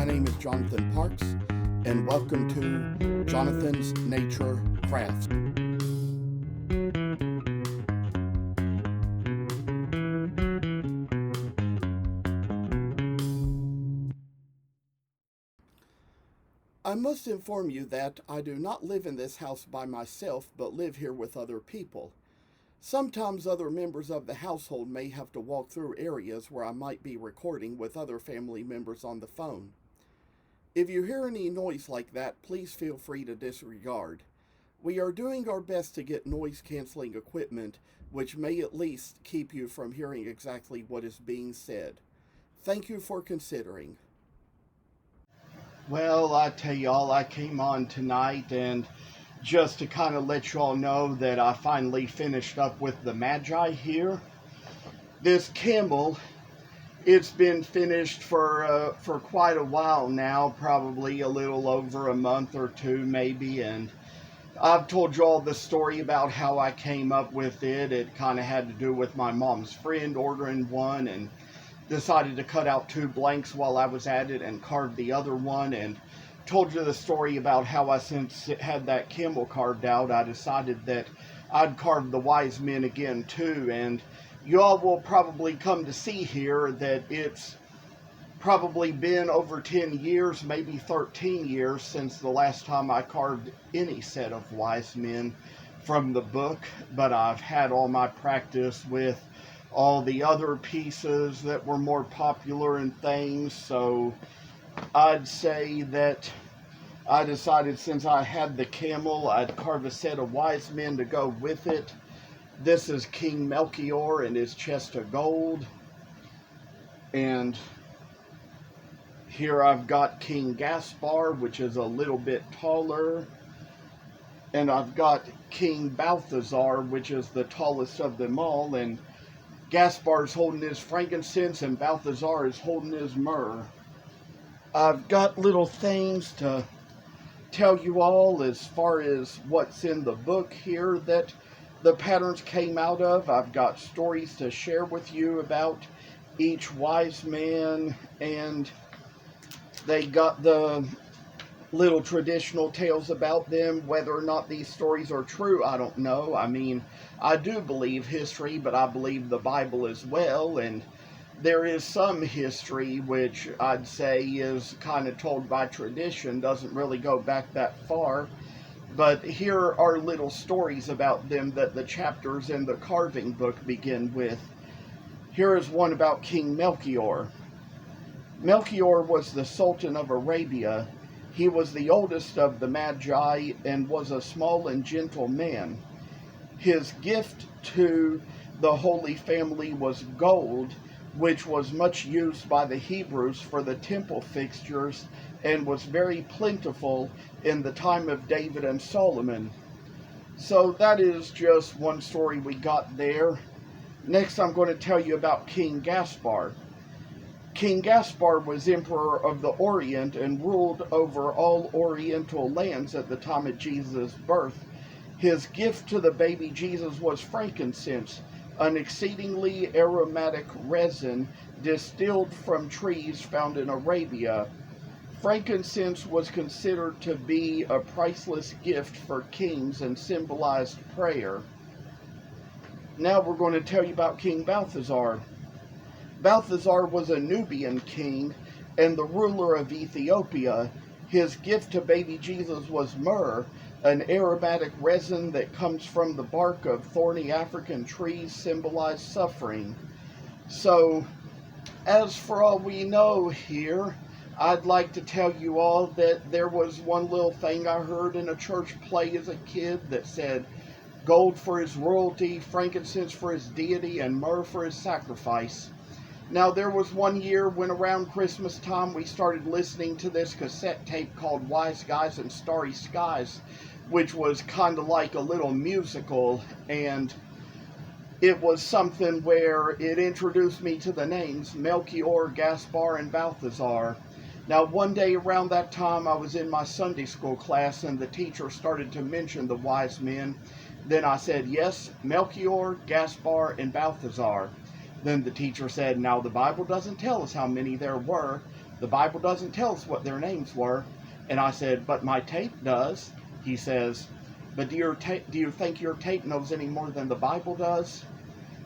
My name is Jonathan Parks, and welcome to Jonathan's Nature Crafts. I must inform you that I do not live in this house by myself, but live here with other people. Sometimes other members of the household may have to walk through areas where I might be recording with other family members on the phone. If you hear any noise like that, please feel free to disregard. We are doing our best to get noise-canceling equipment, which may at least keep you from hearing exactly what is being said. Thank you for considering. Well, I tell y'all, I came on tonight and just to kind of let y'all know that I finally finished up with the Magi here. This camel, it's been finished for quite a while now, probably a little over a month or two maybe, and I've told y'all the story about how I came up with it. It kind of had to do with my mom's friend ordering one and decided to cut out 2 blanks while I was at it and carved the other one, and told you the story about how I, since it had that camel carved out, I decided that I'd carve the wise men again too. And you all will probably come to see here that it's probably been over 10 years, maybe 13 years, since the last time I carved any set of wise men from the book. But I've had all my practice with all the other pieces that were more popular and things, so I'd say that I decided since I had the camel, I'd carve a set of wise men to go with it. This is King Melchior and his chest of gold, and here I've got King Gaspar, which is a little bit taller, and I've got King Balthazar, which is the tallest of them all, and Gaspar's holding his frankincense and Balthazar is holding his myrrh. I've got little things to tell you all as far as what's in the book here that the patterns came out of. I've got stories to share with you about each wise man, and they got the little traditional tales about them. Whether or not these stories are true, I don't know. I mean, I do believe history, but I believe the Bible as well, and there is some history which I'd say is kind of told by tradition, doesn't really go back that far. But here are little stories about them that the chapters in the carving book begin with. Here is one about King Melchior. Melchior was the Sultan of Arabia. He was the oldest of the Magi and was a small and gentle man. His gift to the Holy Family was gold, which was much used by the Hebrews for the temple fixtures and was very plentiful in the time of David and Solomon. So that is just one story we got there. Next, I'm going to tell you about King Gaspar. King Gaspar was Emperor of the Orient and ruled over all Oriental lands at the time of Jesus' birth. His gift to the baby Jesus was frankincense, an exceedingly aromatic resin distilled from trees found in Arabia. Frankincense was considered to be a priceless gift for kings and symbolized prayer. Now we're going to tell you about King Balthazar. Balthazar was a Nubian king and the ruler of Ethiopia. His gift to baby Jesus was myrrh, an aromatic resin that comes from the bark of thorny African trees, symbolized suffering. So, as for all we know here, I'd like to tell you all that there was one little thing I heard in a church play as a kid that said, gold for his royalty, frankincense for his deity, and myrrh for his sacrifice. Now, there was one year when around Christmas time we started listening to this cassette tape called Wise Guys and Starry Skies, which was kind of like a little musical, and it was something where it introduced me to the names Melchior, Gaspar, and Balthazar. Now, one day around that time, I was in my Sunday school class, and the teacher started to mention the wise men. Then I said, yes, Melchior, Gaspar, and Balthazar. Then the teacher said, now the Bible doesn't tell us how many there were, The Bible doesn't tell us what their names were. And I said, but my tape does. He says, but do you think your tape knows any more than the Bible does?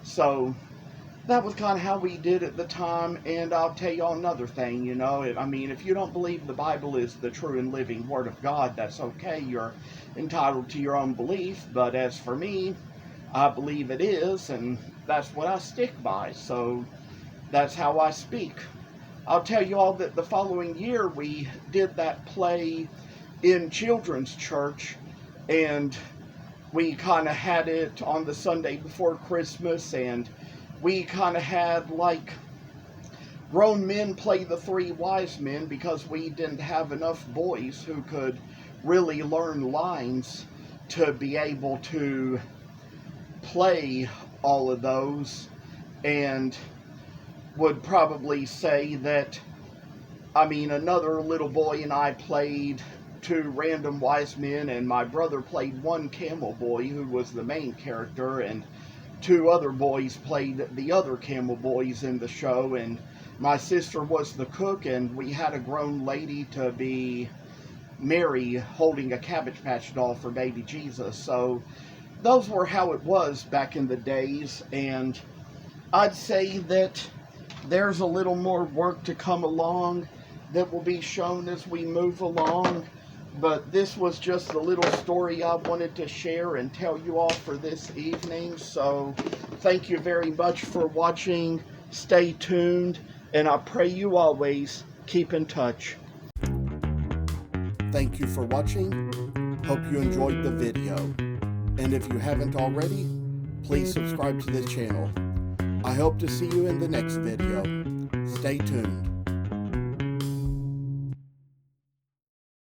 So that was kind of how we did at the time. And I'll tell you another thing, you know, I mean, if you don't believe the Bible is the true and living Word of God, that's okay. You're entitled to your own belief. But as for me, I believe it is, and that's what I stick by. So that's how I speak. I'll tell you all that the following year we did that play in children's church, and we kind of had it on the Sunday before Christmas, and we kind of had like grown men play the three wise men because we didn't have enough boys who could really learn lines to be able to play all of those, and would probably say that, I mean, another little boy and I played two random wise men, and my brother played one camel boy who was the main character, and two other boys played the other camel boys in the show, and my sister was the cook, and we had a grown lady to be Mary holding a Cabbage Patch doll for baby Jesus. So those were how it was back in the days, and I'd say that there's a little more work to come along that will be shown as we move along. But this was just a little story I wanted to share and tell you all for this evening. So thank you very much for watching. Stay tuned, and I pray you always keep in touch. Thank you for watching. Hope you enjoyed the video. And if you haven't already, please subscribe to this channel. I hope to see you in the next video. Stay tuned.